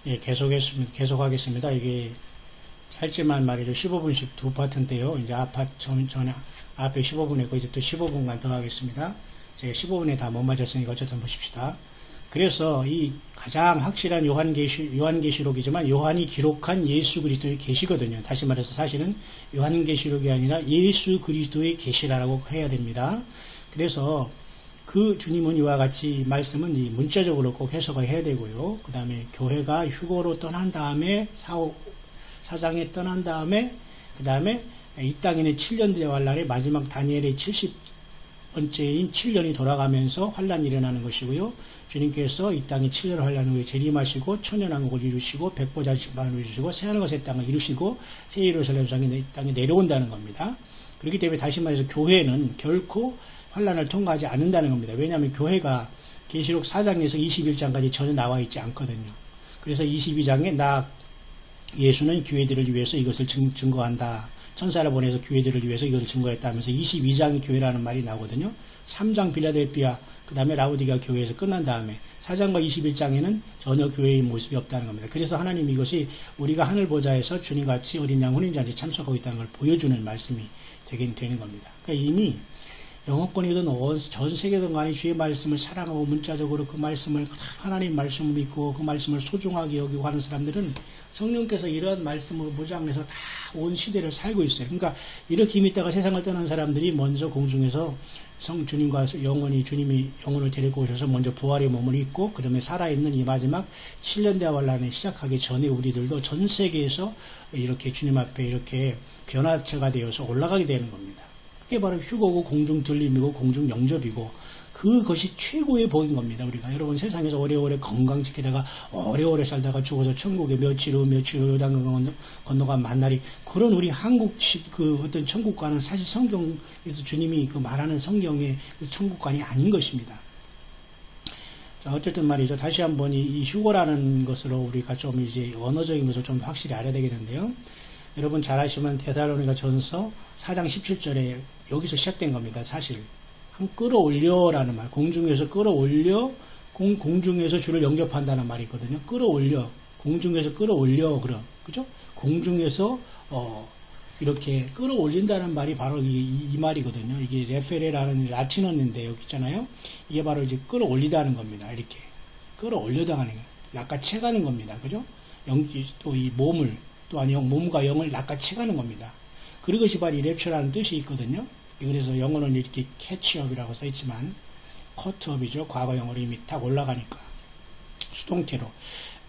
예, 계속하겠습니다. 이게 짧지만 말이죠. 15분씩 두 파트인데요. 이제 전에 앞에 15분 했고, 이제 또 15분간 더 하겠습니다. 제가 15분에 다 못 맞았으니까 어쨌든 보십시다. 그래서 이 가장 확실한 요한계시록이지만 요한이 기록한 예수 그리스도의 계시거든요. 다시 말해서 사실은 요한계시록이 아니라 예수 그리스도의 계시라고 해야 됩니다. 그래서 그 주님은 이와 같이 말씀은 이 문자적으로 꼭 해석을 해야 되고요. 그 다음에 교회가 휴거로 떠난 다음에 사장에 떠난 다음에 그 다음에 이 땅에는 7년 대환란의 마지막 다니엘의 70번째인 7년이 돌아가면서 환란이 일어나는 것이고요. 주님께서 이 땅에 7년 환란 후에 재림하시고 천년왕국을 이루시고 백보자 심판을 이루시고 새하늘과 새 땅을 이루시고 새 예루살렘 땅에 내려온다는 겁니다. 그렇기 때문에 다시 말해서 교회는 결코 환란을 통과하지 않는다는 겁니다. 왜냐하면 교회가 계시록 4장에서 21장까지 전혀 나와 있지 않거든요. 그래서 22장에 예수는 교회들을 위해서 이것을 증거한다. 천사를 보내서 교회들을 위해서 이것을 증거했다면서 22장이 교회라는 말이 나오거든요. 3장 빌라델피아, 그 다음에 라우디가 교회에서 끝난 다음에 4장과 21장에는 전혀 교회의 모습이 없다는 겁니다. 그래서 하나님 이것이 우리가 하늘보좌에서 주님같이 어린 양 혼인잔치에 참석하고 있다는 걸 보여주는 말씀이 되는 겁니다. 그러니까 이미 영어권이든 전 세계든 간에 주의 말씀을 사랑하고 문자적으로 그 말씀을 하나님 말씀을 믿고 그 말씀을 소중하게 여기고 하는 사람들은 성령께서 이러한 말씀으로 무장해서 다 온 시대를 살고 있어요. 그러니까 이렇게 믿다가 세상을 떠난 사람들이 먼저 공중에서 주님과 주님이 영혼을 데리고 오셔서 먼저 부활의 몸을 입고 그 다음에 살아있는 이 마지막 7년 대환란에 시작하기 전에 우리들도 전 세계에서 이렇게 주님 앞에 이렇게 변화체가 되어서 올라가게 되는 겁니다. 그게 바로 휴거고 공중 들림이고 공중 영접이고 그것이 최고의 복인 겁니다. 우리가 여러분 세상에서 오래오래 건강 지키다가 오래오래 살다가 죽어서 천국에 며칠 후 요단강 건너간 만날이 그런 우리 한국식 그 어떤 천국과는 사실 성경에서 주님이 그 말하는 성경의 그 천국관이 아닌 것입니다. 자, 어쨌든 말이죠. 다시 한번 이 휴거라는 것으로 우리가 좀 이제 언어적인 것을 좀 확실히 알아야 되겠는데요. 여러분 잘 아시면 데살로니가 전서 4장 17절에 여기서 시작된 겁니다. 사실 끌어올려라는 말, 공중에서 끌어올려, 공중에서 주를 영접한다는 말이 있거든요. 끌어올려, 공중에서 끌어올려, 그죠? 공중에서 이렇게 끌어올린다는 말이 바로 이 말이거든요. 이게 레페레라는 라틴어인데 여기 있잖아요. 이게 바로 이제 끌어올리다는 겁니다. 이렇게 끌어올려다가는 낚아채가는 겁니다. 그죠? 또 이 몸을 또한 몸과 영을 낚아채가는 겁니다. 그것이 바로 이 랩처라는 뜻이 있거든요. 그래서 영어는 이렇게 캐치업이라고 써있지만 커트업이죠. 과거 영어로 이미 딱 올라가니까 수동태로.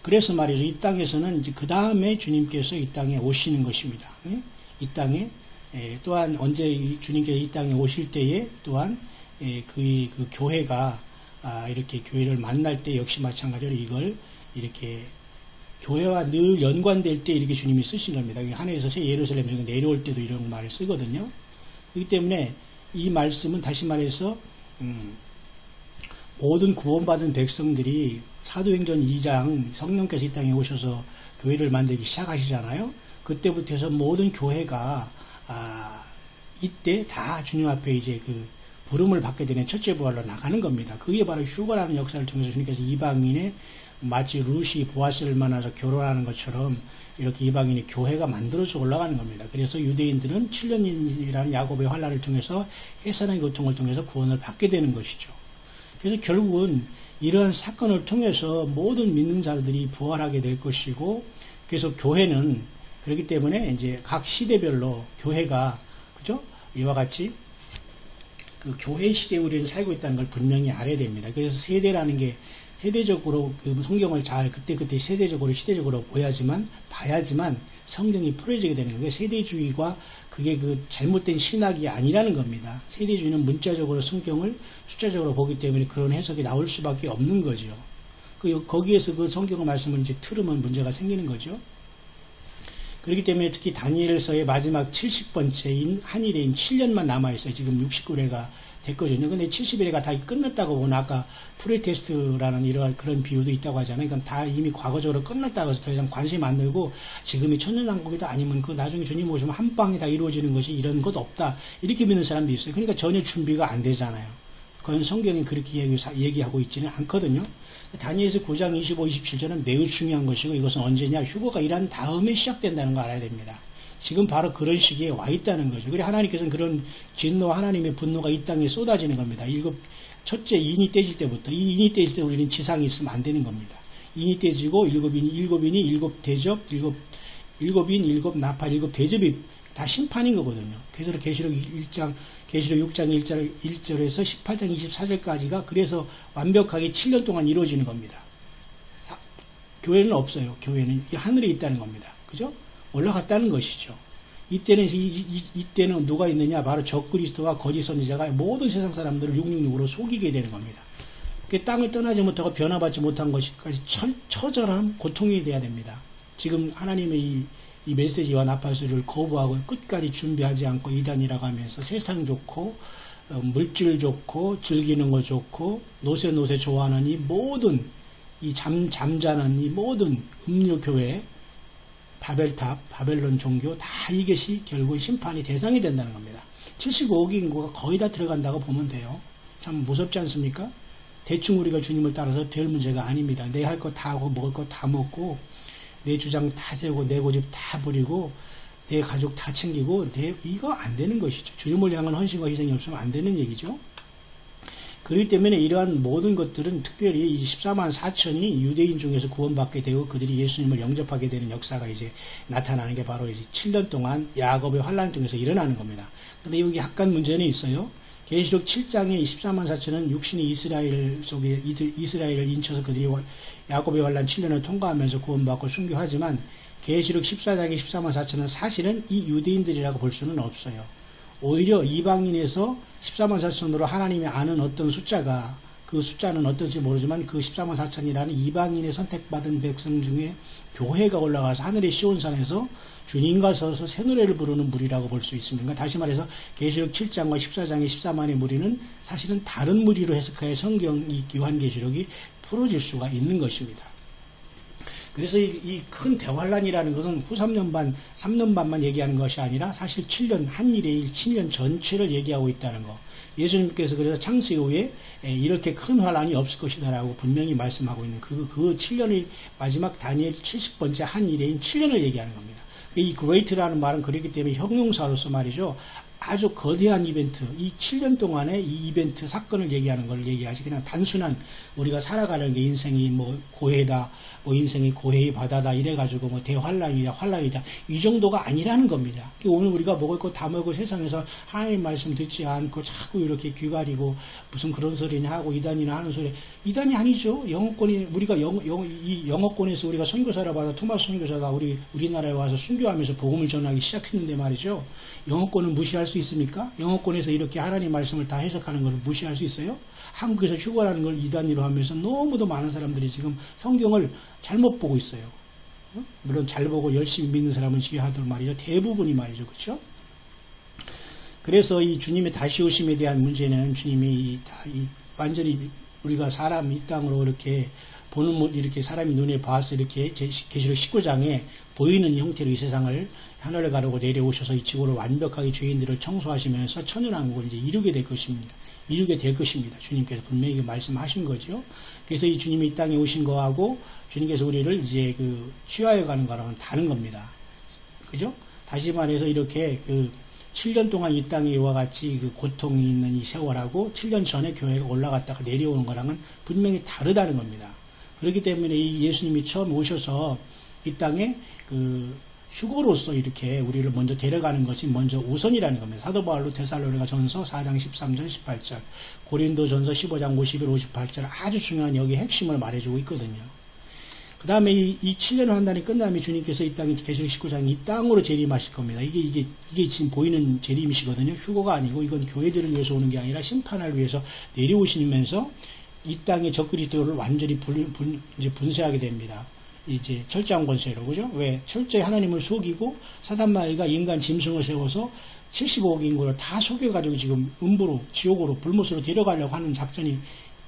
그래서 말이죠. 이 땅에서는 이제 그 다음에 주님께서 이 땅에 오시는 것입니다. 이 땅에 또한 언제 주님께서 이 땅에 오실 때에 또한 그 교회가 이렇게 교회를 만날 때 역시 마찬가지로 이걸 이렇게 교회와 늘 연관될 때 이렇게 주님이 쓰신 겁니다. 하늘에서 새 예루살렘에서 내려올 때도 이런 말을 쓰거든요. 그렇기 때문에 이 말씀은 다시 말해서 모든 구원받은 백성들이 사도행전 2장 성령께서 이 땅에 오셔서 교회를 만들기 시작하시잖아요. 그때부터 해서 모든 교회가 이때 다 주님 앞에 이제 그 부름을 받게 되는 첫째 부활로 나가는 겁니다. 그게 바로 휴거라는 역사를 통해서 주님께서 이방인의 마치 루시 보아스를 만나서 결혼하는 것처럼 이렇게 이방인의 교회가 만들어서 올라가는 겁니다. 그래서 유대인들은 7년이라는 야곱의 환란을 통해서 해산의 고통을 통해서 구원을 받게 되는 것이죠. 그래서 결국은 이러한 사건을 통해서 모든 믿는 자들이 부활하게 될 것이고, 그래서 교회는 그렇기 때문에 이제 각 시대별로 교회가 그죠? 이와 같이 그 교회 시대에 우리는 살고 있다는 걸 분명히 알아야 됩니다. 그래서 세대라는 게 세대적으로 그 성경을 잘 그때 세대적으로 시대적으로 봐야지만 성경이 풀어지게 되는 거예요. 세대주의가 그게 그 잘못된 신학이 아니라는 겁니다. 세대주의는 문자적으로 성경을 숫자적으로 보기 때문에 그런 해석이 나올 수밖에 없는 거죠. 거기에서 그 성경의 말씀을 이제 틀으면 문제가 생기는 거죠. 그렇기 때문에 특히 다니엘서의 마지막 70번째인 한일인 7년만 남아있어요. 지금 69회가 됐거든요. 근데 70일에가 다 끝났다고 보면 아까 프리테스트라는 이러한 그런 비유도 있다고 하잖아요. 그러니까 다 이미 과거적으로 끝났다고 해서 더 이상 관심 안 들고 지금이 천년왕국이다 아니면 그 나중에 주님 오시면 한 방에 다 이루어지는 것이 이런 것 없다. 이렇게 믿는 사람도 있어요. 그러니까 전혀 준비가 안 되잖아요. 그건 성경이 그렇게 얘기하고 있지는 않거든요. 다니엘서 9장 25, 27절은 매우 중요한 것이고 이것은 언제냐? 휴거가 일한 다음에 시작된다는 거 알아야 됩니다. 지금 바로 그런 시기에 와 있다는 거죠. 그래 하나님께서는 그런 진노와 하나님의 분노가 이 땅에 쏟아지는 겁니다. 첫째 인이 떼질 때부터 이 인이 떼질 때 우리는 지상에 있으면 안 되는 겁니다. 인이 떼지고 일곱인이 일곱 대접, 일곱 나팔, 일곱 대접이 다 심판인 거거든요. 그래서 계시록 6장 1절에서 18장 24절까지가 그래서 완벽하게 7년 동안 이루어지는 겁니다. 교회는 없어요. 교회는 하늘에 있다는 겁니다. 그죠? 올라갔다는 것이죠. 이때는 누가 있느냐? 바로 적그리스도와 거짓 선지자가 모든 세상 사람들을 666으로 속이게 되는 겁니다. 땅을 떠나지 못하고 변화받지 못한 것까지 처절한 고통이 돼야 됩니다. 지금 하나님의 이 메시지와 나팔소리를 거부하고 끝까지 준비하지 않고 이단이라고 하면서 세상 좋고 물질 좋고 즐기는 거 좋고 노세 좋아하는 이 모든 이 잠자는 이 모든 음료교회 바벨탑, 바벨론 종교 다 이것이 결국 심판이 대상이 된다는 겁니다. 75억 인구가 거의 다 들어간다고 보면 돼요. 참 무섭지 않습니까? 대충 우리가 주님을 따라서 될 문제가 아닙니다. 내 할 거 다 하고 먹을 거 다 먹고 내 주장 다 세우고 내 고집 다 부리고 내 가족 다 챙기고 이거 안 되는 것이죠. 주님을 향한 헌신과 희생이 없으면 안 되는 얘기죠. 그렇기 때문에 이러한 모든 것들은 특별히 14만 4천이 유대인 중에서 구원받게 되고 그들이 예수님을 영접하게 되는 역사가 이제 나타나는 게 바로 이제 7년 동안 야곱의 환란 중에서 일어나는 겁니다. 근데 여기 약간 문제는 있어요. 계시록 7장에 14만 4천은 육신이 이스라엘 속에 이스라엘을 인쳐서 그들이 야곱의 환란 7년을 통과하면서 구원받고 순교하지만 계시록 14장에 14만 4천은 사실은 이 유대인들이라고 볼 수는 없어요. 오히려 이방인에서 14만 4천으로 하나님이 아는 어떤 숫자가 그 숫자는 어떤지 모르지만 그 14만 4천이라는 이방인의 선택받은 백성 중에 교회가 올라가서 하늘의 시온산에서 주님과 서서 새 노래를 부르는 무리라고 볼 수 있습니다. 다시 말해서 계시록 7장과 14장의 14만의 무리는 사실은 다른 무리로 해석하여 성경 이 요한계시록이 풀어질 수가 있는 것입니다. 그래서 이 큰 대환란이라는 것은 후 3년 반, 3년 반만 얘기하는 것이 아니라 사실 7년, 한일의 일, 7년 전체를 얘기하고 있다는 거. 예수님께서 그래서 창세 후에 이렇게 큰 환란이 없을 것이다라고 분명히 말씀하고 있는 그 7년의 마지막 다니엘 70번째 한일의 7년을 얘기하는 겁니다. 이 great라는 말은 그렇기 때문에 형용사로서 말이죠. 아주 거대한 이벤트, 이 7년 동안의 이 이벤트 사건을 얘기하는 걸 얘기하지 그냥 단순한 우리가 살아가는 게 인생이 뭐 고해다, 뭐 인생이 고해의 바다다 이래가지고 뭐 대환란이다, 환란이다 이 정도가 아니라는 겁니다. 오늘 우리가 먹을 거 다 먹고 세상에서 하나님 말씀 듣지 않고 자꾸 이렇게 귀가리고 무슨 그런 소리냐 하고 이단이나 하는 소리, 이단이 아니죠. 영어권이 우리가 이 영어권에서 우리가 선교사라 봐서 토마스 선교사가 우리나라에 와서 순교하면서 복음을 전하기 시작했는데 말이죠. 영어권은 무시할 수 있습니까? 영어권에서 이렇게 하나님 말씀을 다 해석하는 걸 무시할 수 있어요? 한국에서 휴거라는 걸 이단위로 하면서 너무도 많은 사람들이 지금 성경을 잘못 보고 있어요. 물론 잘 보고 열심히 믿는 사람은 지휘하도록 말이죠. 대부분이 말이죠. 그렇죠? 그래서 이 주님의 다시 오심에 대한 문제는 주님이 완전히 우리가 사람 이 땅으로 이렇게 보는 이렇게 사람이 눈에 봐서 이렇게 계시록 19장에 보이는 형태로 이 세상을 하늘을 가르고 내려오셔서 이 지구를 완벽하게 죄인들을 청소하시면서 천연왕국을 이제 이루게 될 것입니다. 주님께서 분명히 말씀하신 거죠. 그래서 이 주님이 이 땅에 오신 거하고 주님께서 우리를 이제 취하여 가는 거랑은 다른 겁니다. 그죠? 다시 말해서 이렇게 7년 동안 이 땅에 이와 같이 고통이 있는 이 세월하고 7년 전에 교회가 올라갔다가 내려오는 거랑은 분명히 다르다는 겁니다. 그렇기 때문에 이 예수님이 처음 오셔서 이 땅에 휴거로서 이렇게 우리를 먼저 데려가는 것이 먼저 우선이라는 겁니다. 사도 바울로 데살로니가 전서 4장 13절 18절, 고린도 전서 15장 51, 58절 아주 중요한 여기 핵심을 말해주고 있거든요. 그 다음에 이 7년 환란이 끝나면 주님께서 이 땅에 계시록 19장 이 땅으로 재림하실 겁니다. 이게 지금 보이는 재림이시거든요. 휴거가 아니고 이건 교회들을 위해서 오는 게 아니라 심판을 위해서 내려오시면서 이 땅의 적그리스도를 완전히 이제 분쇄하게 됩니다. 이제 철저한 권세로, 그죠? 왜? 철저히 하나님을 속이고 사단마귀가 인간 짐승을 세워서 75억 인구를 다 속여가지고 지금 음부로, 지옥으로, 불못으로 데려가려고 하는 작전이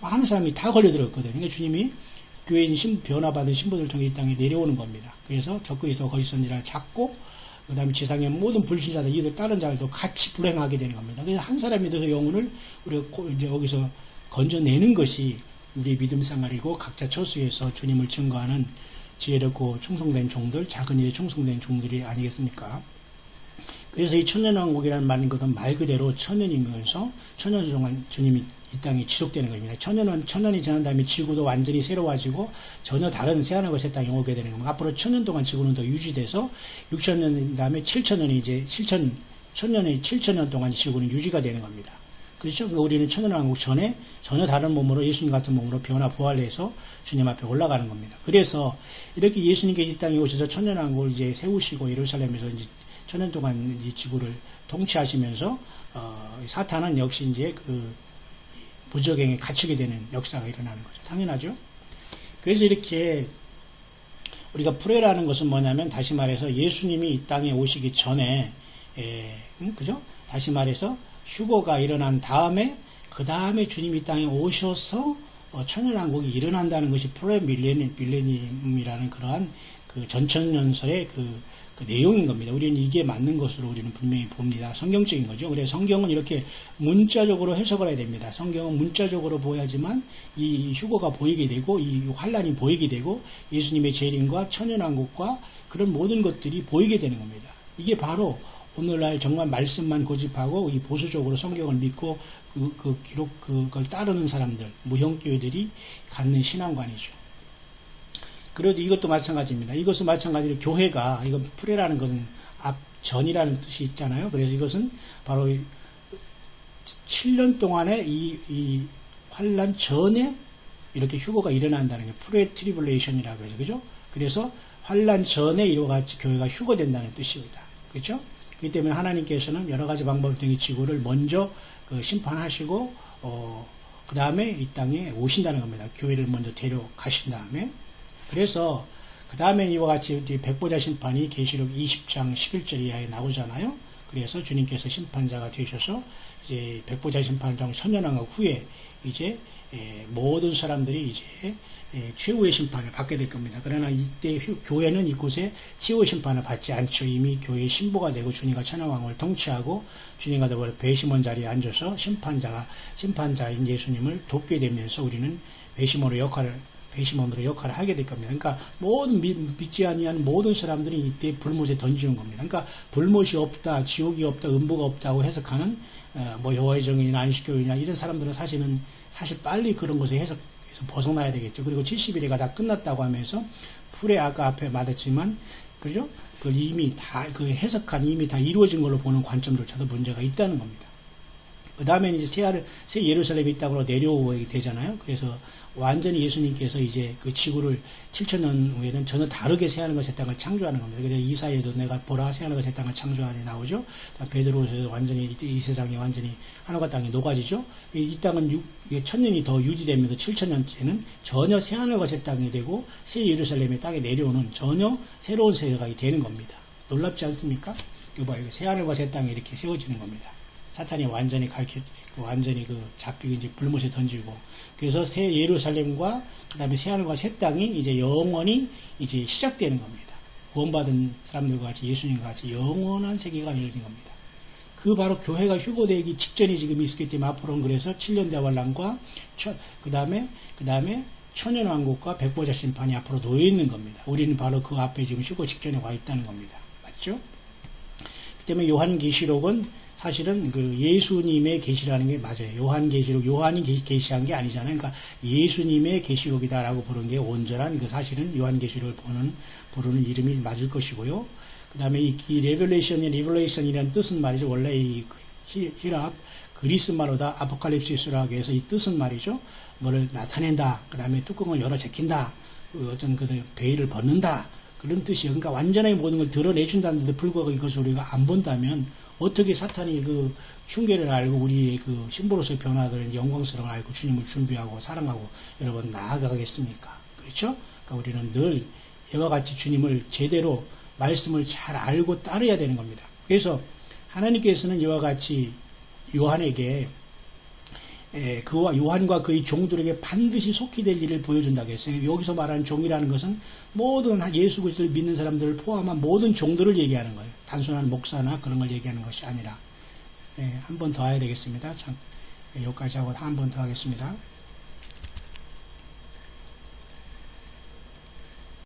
많은 사람이 다 걸려들었거든요. 그러니까 주님이 교회인 변화받은 신부들 통해 이 땅에 내려오는 겁니다. 그래서 적그리스도 거짓 선지자를 잡고 그 다음에 지상의 모든 불신자들, 이들 다른 자들도 같이 불행하게 되는 겁니다. 그래서 한 사람이 돼서 영혼을 우리가 이제 여기서 건져내는 것이 우리 믿음 생활이고 각자 처수에서 주님을 증거하는 지혜롭고 충성된 종들, 작은 일에 충성된 종들이 아니겠습니까? 그래서 이 천년왕국이라는 말인 것은 말 그대로 천년이면서 천년 동안 주님이 이 땅이 지속되는 겁니다. 천년이 지난 다음에 지구도 완전히 새로워지고 전혀 다른 새하늘과 새 땅이 오게 되는 겁니다. 앞으로 천년 동안 지구는 더 유지돼서 6천년 다음에 7천년이 이제 7천년 동안 지구는 유지가 되는 겁니다. 그렇죠? 그러니까 우리는 천년왕국 전에 전혀 다른 몸으로 예수님 같은 몸으로 변화 부활해서 주님 앞에 올라가는 겁니다. 그래서 이렇게 예수님께서 이 땅에 오셔서 천년왕국을 이제 세우시고 예루살렘에서 이제 천년 동안 이 지구를 통치하시면서 사탄은 역시 이제 그 부적행에 갇히게 되는 역사가 일어나는 거죠. 당연하죠. 그래서 이렇게 우리가 프레라는 것은 뭐냐면 다시 말해서 예수님이 이 땅에 오시기 전에 그죠? 다시 말해서 휴거가 일어난 다음에 그 다음에 주님이 이 땅에 오셔서 천년왕국이 일어난다는 것이 프레 밀레니엄이라는 그러한 그 전천년설의 그 내용인 겁니다. 우리는 이게 맞는 것으로 우리는 분명히 봅니다. 성경적인 거죠. 그래서 성경은 이렇게 문자적으로 해석을 해야 됩니다. 성경은 문자적으로 보여야지만 이 휴거가 보이게 되고 이 환란이 보이게 되고 예수님의 재림과 천년왕국과 그런 모든 것들이 보이게 되는 겁니다. 이게 바로 오늘날 정말 말씀만 고집하고 이 보수적으로 성경을 믿고 그걸 따르는 사람들, 무형교회들이 갖는 신앙관이죠. 그래도 이것도 마찬가지입니다. 이것은 마찬가지로 교회가, 이건 프레라는 것은 전이라는 뜻이 있잖아요. 그래서 이것은 바로 7년 동안의 이 환란 전에 이렇게 휴거가 일어난다는 게 프레 트리블레이션이라고 해서, 그죠? 그래서 환란 전에 이와 같이 교회가 휴거된다는 뜻입니다. 그렇죠? 그렇기 때문에 하나님께서는 여러 가지 방법을 통해 지구를 먼저 심판하시고, 그 다음에 이 땅에 오신다는 겁니다. 교회를 먼저 데려가신 다음에. 그래서 그 다음에 이와 같이 백보자 심판이 계시록 20장 11절 이하에 나오잖아요. 그래서 주님께서 심판자가 되셔서 이제 백보자 심판 중 천년왕국 후에 이제 모든 사람들이 이제 최후의 심판을 받게 될 겁니다. 그러나 이때 교회는 이곳에 최후의 심판을 받지 않죠. 이미 교회의 신부가 되고 주님과 천년왕국을 통치하고 주님과 더불어 배심원 자리에 앉아서 심판자인 예수님을 돕게 되면서 우리는 배심원으로 역할을 하게 될 겁니다. 그러니까 모든 믿지 아니한 모든 사람들이 이때 불못에 던지는 겁니다. 그러니까 불못이 없다, 지옥이 없다, 음부가 없다고 해석하는 뭐 여호와의 정인이나 안식교인이나 이런 사람들은 사실 빨리 그런 것에 해석해서 벗어나야 되겠죠. 그리고 70일이가 다 끝났다고 하면서 풀에 아까 앞에 말했지만 그죠? 그걸 이미 다 그 해석한 이미 다 이루어진 걸로 보는 관점조차도 문제가 있다는 겁니다. 그 다음에 이제 새 예루살렘이 있다고 내려오게 되잖아요. 그래서 완전히 예수님께서 이제 그 지구를 7천년 후에는 전혀 다르게 새하늘과 새 땅을 창조하는 겁니다. 그래서 이사야도 내가 보라 새하늘과 새 땅을 창조하니 나오죠. 베드로서도 완전히 이 세상이 완전히 하늘과 땅이 녹아지죠. 이 땅은 천년이 더 유지되면서 7천년째는 전혀 새하늘과 새 땅이 되고 새 예루살렘의 땅에 내려오는 전혀 새로운 세계가 되는 겁니다. 놀랍지 않습니까? 이거 봐요. 새하늘과 새 땅이 이렇게 세워지는 겁니다. 사탄이 완전히 완전히 잡히고 이제 불못에 던지고, 그래서 새 예루살렘과 그 다음에 새 하늘과 새 땅이 이제 영원히 이제 시작되는 겁니다. 구원받은 사람들과 같이 예수님과 같이 영원한 세계가 열린 겁니다. 그 바로 교회가 휴거되기 직전이 지금 있었기 때문에 앞으로는 그래서 7년 대환란과 그 다음에 천년왕국과 백보자 심판이 앞으로 놓여 있는 겁니다. 우리는 바로 그 앞에 지금 휴거 직전에 와 있다는 겁니다. 맞죠? 그 때문에 요한계시록은 사실은 그 예수님의 계시라는 게 맞아요. 요한계시록, 요한이 계시한 게 아니잖아요. 그러니까 예수님의 계시록이다라고 부르는 게 온전한 그 사실은 요한계시록을 부르는 이름이 맞을 것이고요. 그 다음에 이 리벨레이션이라는 뜻은 말이죠. 원래 이 히랍 그리스 말로다 아포칼립시스라고 해서 이 뜻은 말이죠. 뭐를 나타낸다. 그 다음에 뚜껑을 열어 제낀다. 어떤 그 베일을 벗는다. 그런 뜻이에요. 그러니까 완전하게 모든 걸 드러내준다는데 불구하고 이것을 우리가 안 본다면 어떻게 사탄이 그 흉계를 알고 우리의 그 신부로서의 변화되는 영광스러움을 알고 주님을 준비하고 사랑하고 여러분 나아가겠습니까? 그렇죠? 그러니까 우리는 늘 이와 같이 주님을 제대로 말씀을 잘 알고 따라야 되는 겁니다. 그래서 하나님께서는 이와 같이 요한에게 그와 요한과 그의 종들에게 반드시 속히 될 일을 보여준다고 했어요. 여기서 말하는 종이라는 것은 모든 예수 그리스도를 믿는 사람들을 포함한 모든 종들을 얘기하는 거예요. 단순한 목사나 그런 걸 얘기하는 것이 아니라. 한 번 더 해야 되겠습니다. 참, 여기까지 하고 한 번 더 하겠습니다.